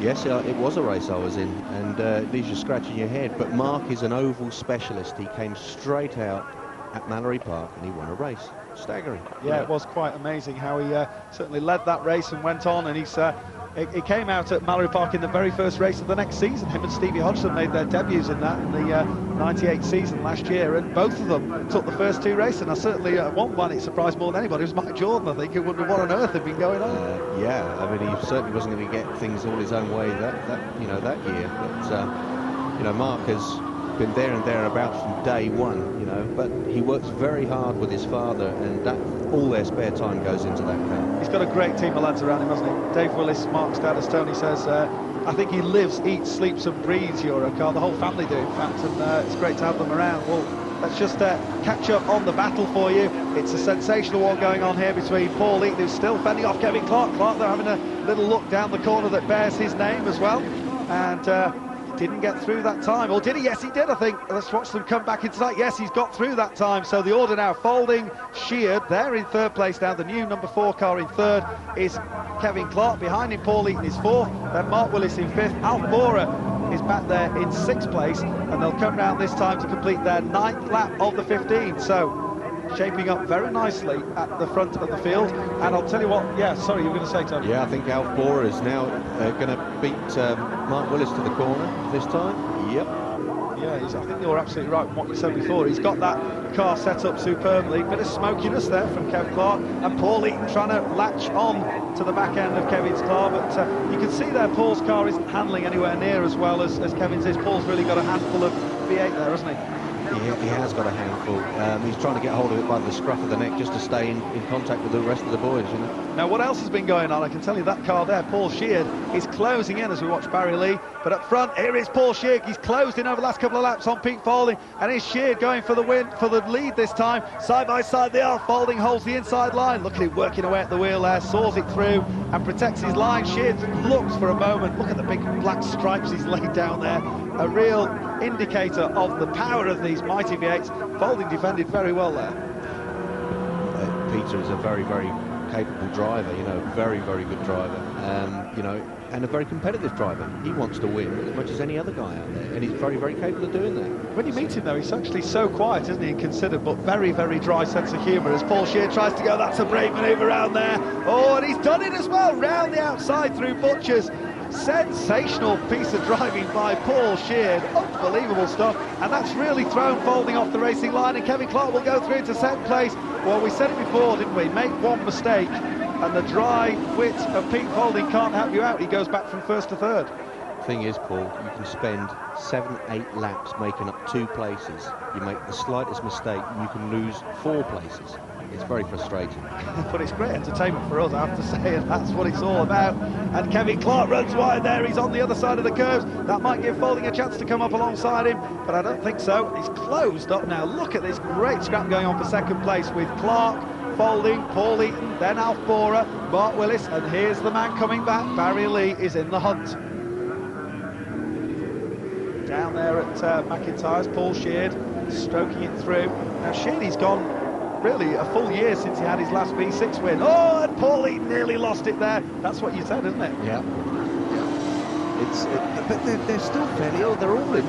C: Yes, it was a race I was in, and it leaves you scratching your head. But Mark is an oval specialist. He came straight out at Mallory Park and he won a race. Staggering.
A: Yeah, it was quite amazing how he certainly led that race and went on, and he came out at Mallory Park in the very first race of the next season. Him and Stevie Hodgson made their debuts in that in the 98 season last year, and both of them took the first two races. And I certainly one it surprised more than anybody. It was Mike Jordan, I think, who wondered what on earth had been going on.
C: Yeah, I mean, he certainly wasn't going to get things all his own way that year. But you know, Mark has been there and thereabouts from day one, you know, but he works very hard with his father, and that all their spare time goes into that car. He's
A: got a great team of lads around him, hasn't he? Dave Willis, Mark's dad, as Tony says, I think he lives, eats, sleeps and breathes Eurocar. The whole family do, in fact, and it's great to have them around. Well, let's just catch up on the battle for you. It's a sensational one going on here between Paul Eaton, who's still fending off Kevin Clark. Clark, they're having a little look down the corner that bears his name as well, and didn't get through that time. Or did he? Yes, he did, I think. Let's watch them come back into sight. Yes, he's got through that time. So the order now: Folding, Sheard, they're in third place now. The new number 4 car in third is Kevin Clark. Behind him, Paul Eaton is fourth. Then Mark Willis in fifth. Alf Bora is back there in 6th place, and they'll come round this time to complete their 9th lap of the 15. So shaping up very nicely at the front of the field. And I'll tell you what, yeah, sorry, you were going to say, Tony.
C: Yeah, I think Alf Bora is now going to beat Mark Willis to the corner this time. Yep.
A: Yeah, I think you're absolutely right with what you said before. He's got that car set up superbly. Bit of smokiness there from Kev Clark, and Paul Eaton trying to latch on to the back end of Kevin's car, but you can see there Paul's car isn't handling anywhere near as well as Kevin's is. Paul's really got a handful of V8 there, hasn't he?
C: He has got a handful. He's trying to get hold of it by the scruff of the neck just to stay in contact with the rest of the boys, you know.
A: Now, what else has been going on? I can tell you that car there, Paul Sheard, is closing in as we watch Barry Lee. But up front, here is Paul Sheard. He's closed in over the last couple of laps on Pete Folding. And here's Sheard going for the win, for the lead this time. Side by side they are. Folding holds the inside line. Look at him working away at the wheel there, saws it through and protects his line. Sheard looks for a moment. Look at the big black stripes he's laid down there. A real indicator of the power of these mighty V8s. Folding defended very well there.
C: Peter is a very, very capable driver, you know, very, very good driver, you know, and a very competitive driver. He wants to win as much as any other guy out there, and he's very, very capable of doing that.
A: When you meet him, though, he's actually so quiet, isn't he, and considered, but very, very dry sense of humour as Paul Sheard tries to go. That's a brave manoeuvre around there. Oh, and he's done it as well, round the outside through Butchers. Sensational piece of driving by Paul Sheard, unbelievable stuff, and that's really thrown Folding off the racing line, and Kevin Clark will go through into 2nd place. Well, we said it before, didn't we? Make one mistake and the dry wit of Pete Folding can't help you out. He goes back from 1st to 3rd.
C: Thing is, Paul, you can spend 7-8 laps making up 2 places. You make the slightest mistake and you can lose 4 places. It's very frustrating.
A: But it's great entertainment for us, I have to say, and that's what it's all about. And Kevin Clark runs wide there. He's on the other side of the curves. That might give Folding a chance to come up alongside him, but I don't think so. He's closed up now. Look at this great scrap going on for 2nd place with Clark, Folding, Paul Eaton, then Alf Bora, Mark Willis, and here's the man coming back. Barry Lee is in the hunt. Down there at McIntyre's, Paul Sheard stroking it through. Now Sheardy's gone really a full year since he had his last V6 win. Oh, and Paul Eaton nearly lost it there. That's what you said, isn't it?
C: Yeah. But they're still fairly old. They're all in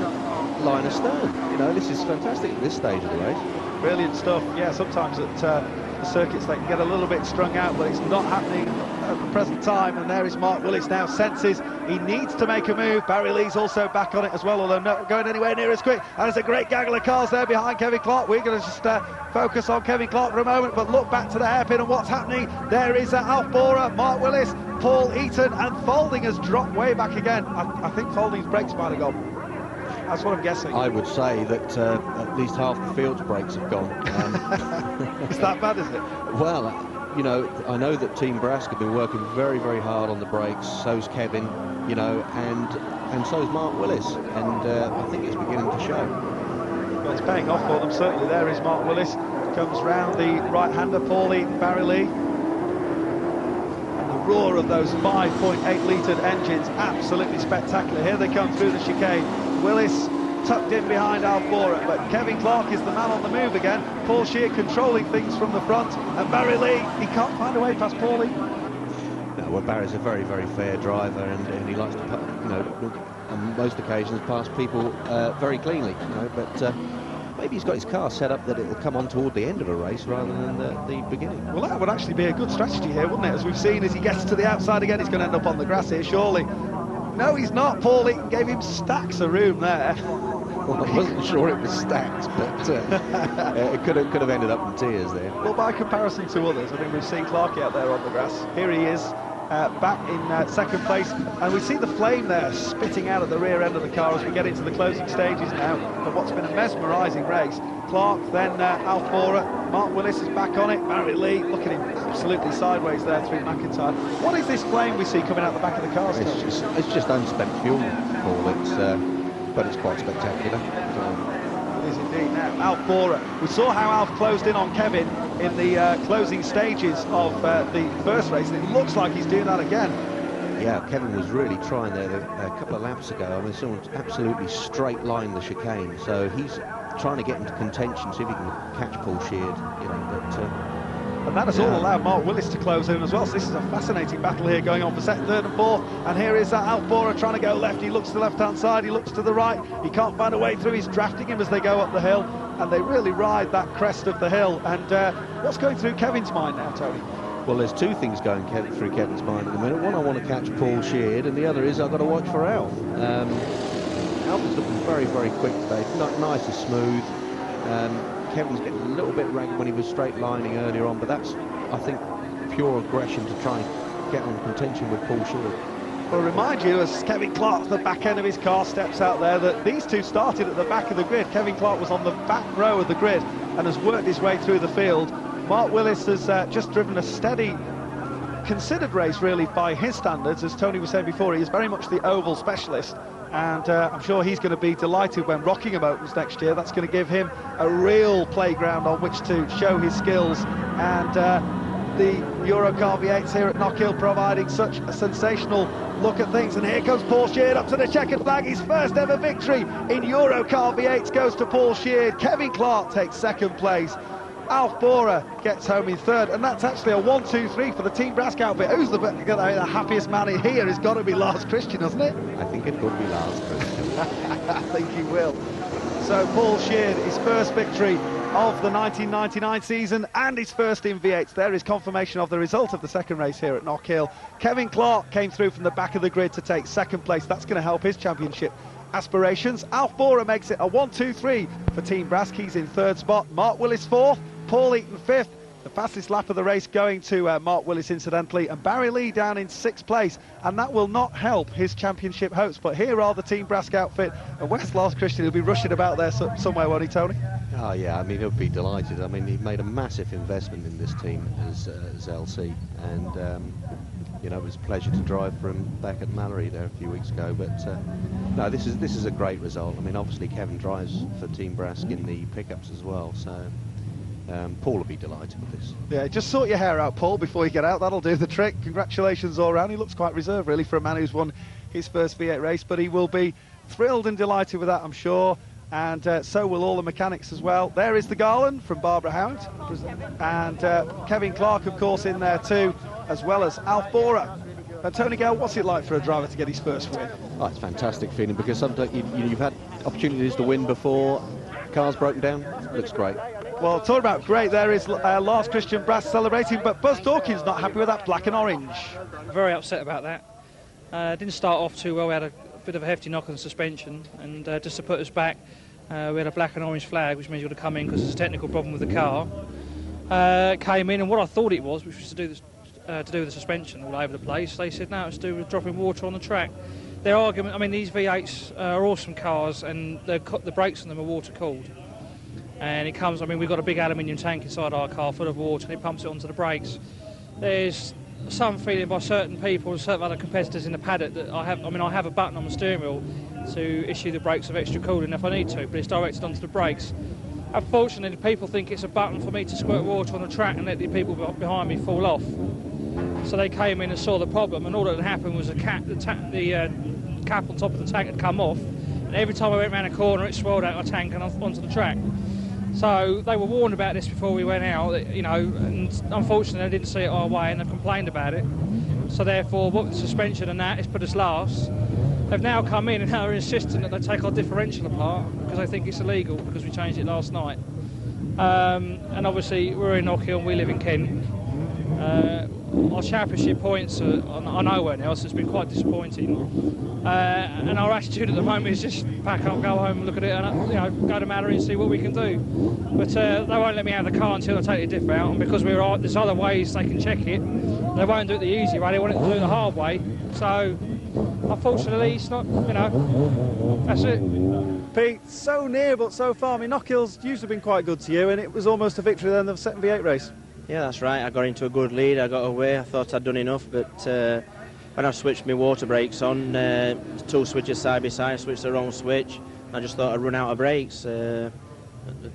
C: line astern. You know, this is fantastic at this stage of the race.
A: Brilliant stuff. Yeah, sometimes at the circuits they can get a little bit strung out, but it's not happening at the present time. And there is Mark Willis now, senses he needs to make a move. Barry Lee's also back on it as well, although not going anywhere near as quick. And there's a great gaggle of cars there behind Kevin Clark. We're going to just focus on Kevin Clark for a moment, but look back to the hairpin and what's happening. There is Alf Bora, Mark Willis, Paul Eaton, and Folding has dropped way back again. I think Folding's brakes might have gone. That's what I'm guessing.
C: I would say that at least half the field's brakes have gone.
A: Is that bad, is it?
C: Well, you know, I know that Team Brask have been working very, very hard on the brakes. So's Kevin, you know, and so's Mark Willis, and I think it's beginning to show.
A: Well, it's paying off for them, certainly. There is Mark Willis, comes round the right-hander, Paulie, Barry Lee. And the roar of those 5.8-litre engines, absolutely spectacular. Here they come through the chicane. Willis tucked in behind Alf Bora, but Kevin Clark is the man on the move again. Paul Shear controlling things from the front, and Barry Lee, he can't find a way past Paulie.
C: No, well, Barry's a very, very fair driver, and he likes to, you know, on most occasions pass people very cleanly, you know, but maybe he's got his car set up that it will come on toward the end of a race rather than the beginning.
A: Well, that would actually be a good strategy here, wouldn't it? As we've seen, as he gets to the outside again, he's going to end up on the grass here, surely. No, he's not. Paulie gave him stacks of room there.
C: Well, I wasn't sure it was stacked, but it could have ended up in tears there.
A: Well, by comparison to others, I think we've seen Clarkey out there on the grass. Here he is, back in second place, and we see the flame there spitting out at the rear end of the car as we get into the closing stages now of what's been a mesmerising race. Clark, then Alf Bora, Mark Willis is back on it, Barry Lee, look at him absolutely sideways there through McIntyre. What is this flame we see coming out the back of the car?
C: It's just unspent fuel, Paul. But it's quite spectacular.
A: It is indeed. Now, Alf Bora. We saw how Alf closed in on Kevin in the closing stages of the first race, and it looks like he's doing that again.
C: Yeah, Kevin was really trying there a couple of laps ago. I mean, someone absolutely straight line the chicane, so he's trying to get into contention, see if he can catch Paul Sheard, you know, but...
A: and that has all allowed Mark Willis to close in as well, so this is a fascinating battle here going on for second, third and fourth. And here is Alf Bora trying to go left. He looks to the left-hand side, he looks to the right, he can't find a way through. He's drafting him as they go up the hill, and they really ride that crest of the hill. And what's going through Kevin's mind now, Tony?
C: Well, there's two things going through Kevin's mind at the minute. One, I want to catch Paul Sheard, and the other is I've got to watch for Alf. Alf is looking very, very quick today, not nice and smooth. Kevin's getting a little bit ragged when he was straight lining earlier on, but that's, I think, pure aggression to try and get on contention with Paul Sheard.
A: Well, remind you, as Kevin Clark, the back end of his car, steps out there, that these two started at the back of the grid. Kevin Clark was on the back row of the grid and has worked his way through the field. Mark Willis has just driven a steady, considered race, really, by his standards. As Tony was saying before, he is very much the oval specialist. And I'm sure he's going to be delighted when Rockingham opens next year. That's going to give him a real playground on which to show his skills. And the Eurocar V8s here at Knockhill providing such a sensational look at things. And here comes Paul Sheard up to the checkered flag. His first ever victory in Eurocar V8s goes to Paul Sheard. Kevin Clark takes second place. Alf Bora gets home in third, and that's actually a 1-2-3 for the Team Brask outfit. Who's the happiest man in here? Has got to be Lars Christian, hasn't it?
C: I think it could be Lars Christian.
A: I think he will. So Paul Sheard, his first victory of the 1999 season and his first in V8s. There is confirmation of the result of the second race here at Knockhill. Kevin Clark came through from the back of the grid to take second place. That's going to help his championship aspirations. Alf Bora makes it a 1-2-3 for Team Brask. He's in third spot. Mark Willis fourth. Paul Eaton fifth. The fastest lap of the race going to Mark Willis, incidentally, and Barry Lee down in sixth place, and that will not help his championship hopes. But here are the Team Brask outfit, and where's Lars Christian? He'll be rushing about there somewhere, won't he, Tony?
C: Oh yeah, I mean, he'll be delighted. I mean, he made a massive investment in this team as LC, and you know, it was a pleasure to drive for him back at Mallory there a few weeks ago. But no, this is a great result. I mean, obviously Kevin drives for Team Brask in the pickups as well, so Paul will be delighted with this.
A: Yeah, just sort your hair out, Paul, before you get out. That'll do the trick. Congratulations all round. He looks quite reserved, really, for a man who's won his first V8 race, but he will be thrilled and delighted with that, I'm sure. And so will all the mechanics as well. There is the garland from Barbara Howard. And Kevin Clark, of course, in there too, as well as Alf Bora. And Tony Gale, what's it like for a driver to get his first win?
C: Oh, it's a fantastic feeling, because sometimes you've had opportunities to win before, cars broken down. Looks great.
A: Well, talking about great, there is Lars Christian Brask celebrating, but Buzz Dawkins not happy with that black and orange.
H: Very upset about that. Didn't start off too well. We had a bit of a hefty knock on the suspension, and just to put us back, we had a black and orange flag, which means you would have come in because there's a technical problem with the car. Came in, and what I thought it was, which was to do with the suspension all over the place, they said no, it's to do with dropping water on the track. Their argument, I mean, these V8s are awesome cars, and the brakes on them are water cooled. and it comes, I mean, we've got a big aluminium tank inside our car full of water, and it pumps it onto the brakes. There's some feeling by certain people and certain other competitors in the paddock that I have a button on the steering wheel to issue the brakes of extra coolant if I need to, but it's directed onto the brakes. Unfortunately, people think it's a button for me to squirt water on the track and let the people behind me fall off. So they came in and saw the problem, and all that had happened was the cap on top of the tank had come off, and every time I went around a corner it swirled out of the tank and onto the track. So they were warned about this before we went out, you know, and unfortunately they didn't see it our way and they complained about it. So therefore, what the suspension and that has put us last. They've now come in and now are insisting that they take our differential apart because they think it's illegal because we changed it last night. And obviously we're in Knockhill and we live in Kent. Our championship points are nowhere now, so it's been quite disappointing. And our attitude at the moment is just pack up, go home, look at it, and go to Mallory and see what we can do. But they won't let me out of the car until I take the diff out, and because there's other ways they can check it, they won't do it the easy way. They want it to do it the hard way. So unfortunately, it's not. That's it.
A: Pete, so near but so far. I mean, Knockhill's usually been quite good to you, and it was almost a victory then of the second V8 race.
I: Yeah, that's right. I got into a good lead. I got away. I thought I'd done enough, but when I switched my water brakes on, two switches side by side, I switched the wrong switch. I just thought I'd run out of brakes. The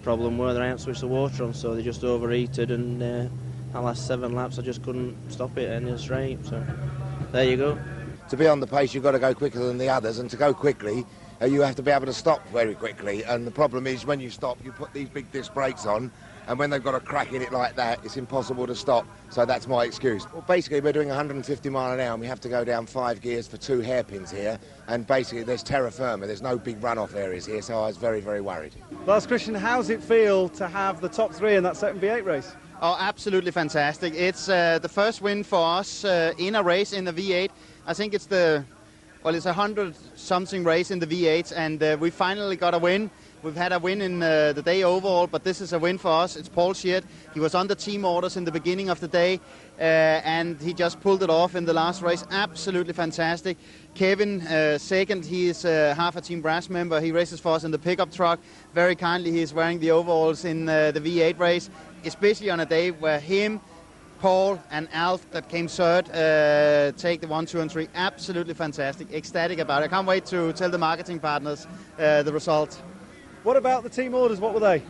I: problem were that I hadn't switched the water on, so they just overheated, and the last 7 laps I just couldn't stop it in a straight. So there you go.
B: To be on the pace, you've got to go quicker than the others, and to go quickly, you have to be able to stop very quickly. And the problem is, when you stop, you put these big disc brakes on, and when they've got a crack in it like that, it's impossible to stop. So that's my excuse. Well, basically, we're doing 150 mile an hour, and we have to go down 5 gears for 2 hairpins here. And basically, there's terra firma. There's no big runoff areas here, so I was very, very worried.
A: Lars Christian, how's it feel to have the top 3 in that second V8 race?
J: Oh, absolutely fantastic. It's the first win for us in a race in the V8. I think it's it's 100-something race in the V8s, and we finally got a win. We've had a win in the day overall, but this is a win for us. It's Paul Sheard. He was on the team orders in the beginning of the day, and he just pulled it off in the last race. Absolutely fantastic. Kevin, second, he is half a Team Brass member. He races for us in the pickup truck. Very kindly, he is wearing the overalls in the V8 race, especially on a day where him, Paul and Alf that came third take the 1, 2 and 3. Absolutely fantastic. Ecstatic about it. I can't wait to tell the marketing partners the result.
A: What about the team orders? What were they?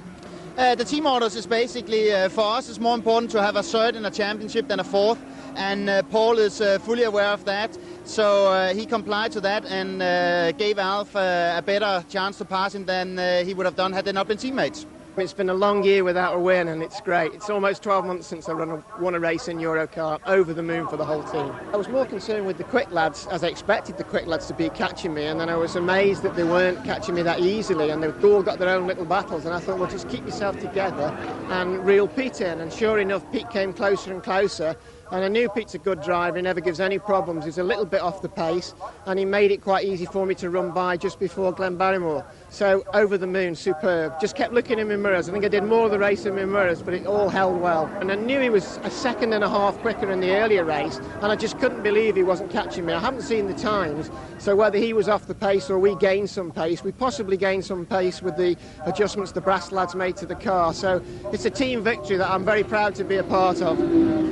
J: The team orders is basically, for us, it's more important to have a third in a championship than a fourth. And Paul is fully aware of that. So he complied to that and gave Alf a better chance to pass him than he would have done had they not been teammates.
K: It's been a long year without a win, and it's great. It's almost 12 months since I won a race in Eurocar. Over the moon for the whole team. I was more concerned with the quick lads, as I expected the quick lads to be catching me, and then I was amazed that they weren't catching me that easily, and they've all got their own little battles, and I thought, well, just keep yourself together and reel Pete in. And sure enough, Pete came closer and closer. And I knew Pete's a good driver, he never gives any problems, he's a little bit off the pace, and he made it quite easy for me to run by just before Glen Barrymore. So over the moon, superb. Just kept looking in my mirrors. I think I did more of the race in my mirrors, but it all held well. And I knew he was a second and a half quicker in the earlier race, and I just couldn't believe he wasn't catching me. I haven't seen the times, so whether he was off the pace or we gained some pace, we possibly gained some pace with the adjustments the brass lads made to the car. So it's a team victory that I'm very proud to be a part of.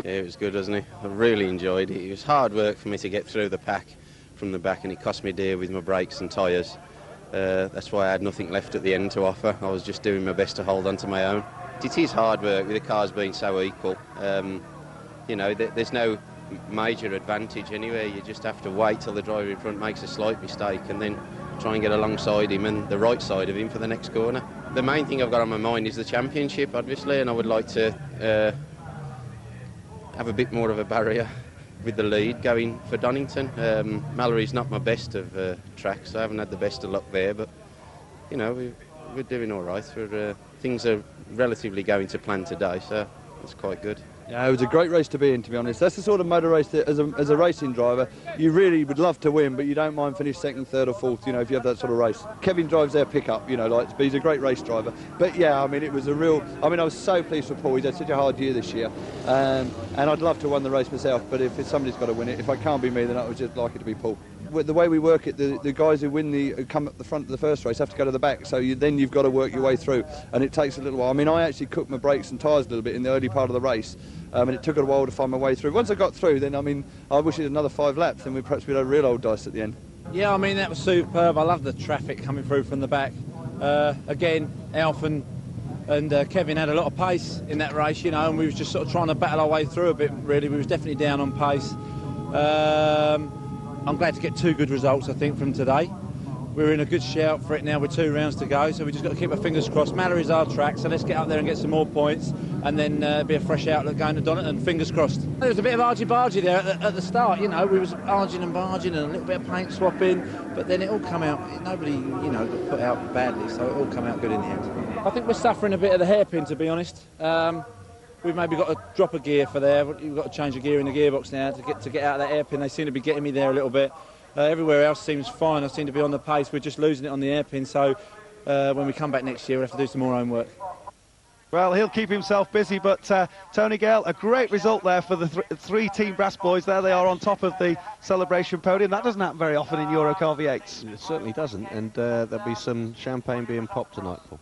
E: Yeah, it was good, wasn't it? I really enjoyed it. It was hard work for me to get through the pack from the back, and it cost me dear with my brakes and tyres. That's why I had nothing left at the end to offer. I was just doing my best to hold on to my own. It is hard work with the cars being so equal. There's no major advantage anyway. You just have to wait till the driver in front makes a slight mistake and then try and get alongside him and the right side of him for the next corner. The main thing I've got on my mind is the championship, obviously, and I would like to have a bit more of a barrier with the lead going for Donington. Mallory's not my best of tracks. I haven't had the best of luck there, but we're doing all right. Things are relatively going to plan today, so it's quite good.
F: Yeah, it was a great race to be in, to be honest. That's the sort of motor race that, as a racing driver, you really would love to win, but you don't mind finish second, third or fourth, if you have that sort of race. Kevin drives their pickup, but he's a great race driver. But yeah, it was a real... I was so pleased for Paul. He's had such a hard year this year. And I'd love to win the race myself, but if somebody's got to win it, if it can't be me, then I would just like it to be Paul. the way we work it, the guys who come up the front of the first race have to go to the back, so then you've got to work your way through, and it takes a little while. I mean, I actually cooked my brakes and tyres a little bit in the early part of the race, and it took a while to find my way through. Once I got through, then, I mean, I wish it had another 5 laps, then perhaps we'd have a real old dice at the end.
G: Yeah, I mean, that was superb. I love the traffic coming through from the back. Again, Alf and Kevin had a lot of pace in that race, you know, and we was just sort of trying to battle our way through a bit, really. We was definitely down on pace. I'm glad to get 2 good results, I think, from today. We're in a good shout for it now with 2 rounds to go, so we just got to keep our fingers crossed. Mallory's our track, so let's get up there and get some more points, and then be a fresh outlook going to Donington. Fingers crossed. There was a bit of argy-bargy there at the start, you know. We was arging and barging and a little bit of paint swapping, but then it all come out. Nobody, you know, got put out badly, so it all come out good in the end. I think we're suffering a bit of the hairpin, to be honest. We've maybe got to drop a gear for there. We've got to change a gear in the gearbox now to get out of that hairpin. They seem to be getting me there a little bit. Everywhere else seems fine. I seem to be on the pace. We're just losing it on the hairpin. So when we come back next year, we'll have to do some more homework.
A: Well, he'll keep himself busy, but Tony Gale, a great result there for the 3 Team Brass boys. There they are on top of the celebration podium. That doesn't happen very often in Eurocar V8s.
C: It certainly doesn't, and there'll be some champagne being popped tonight, Paul.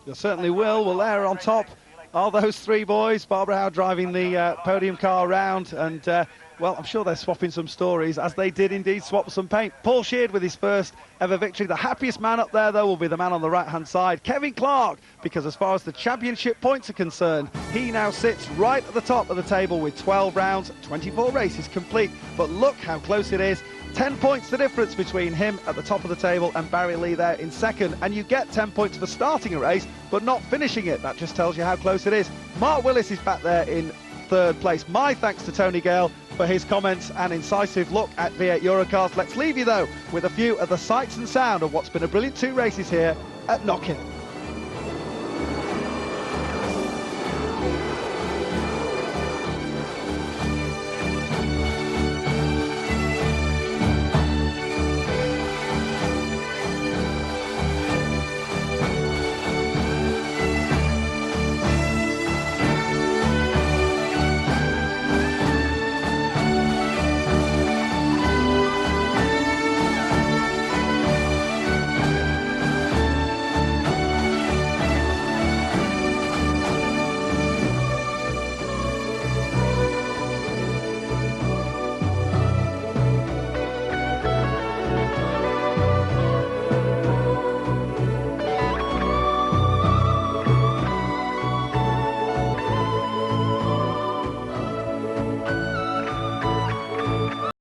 A: There certainly will. Well, there on top are those 3 boys. Barbara Howe driving the podium car around, and well, I'm sure they're swapping some stories, as they did indeed swap some paint. Paul Sheard with his first ever victory. The happiest man up there, though, will be the man on the right-hand side, Kevin Clark, because as far as the championship points are concerned, he now sits right at the top of the table with 12 rounds, 24 races complete. But look how close it is. 10 points the difference between him at the top of the table and Barry Lee there in second. And you get 10 points for starting a race, but not finishing it. That just tells you how close it is. Mark Willis is back there in 3rd place. My thanks to Tony Gale for his comments and incisive look at V8 Eurocars. Let's leave you, though, with a few of the sights and sound of what's been a brilliant 2 races here at Knockhill.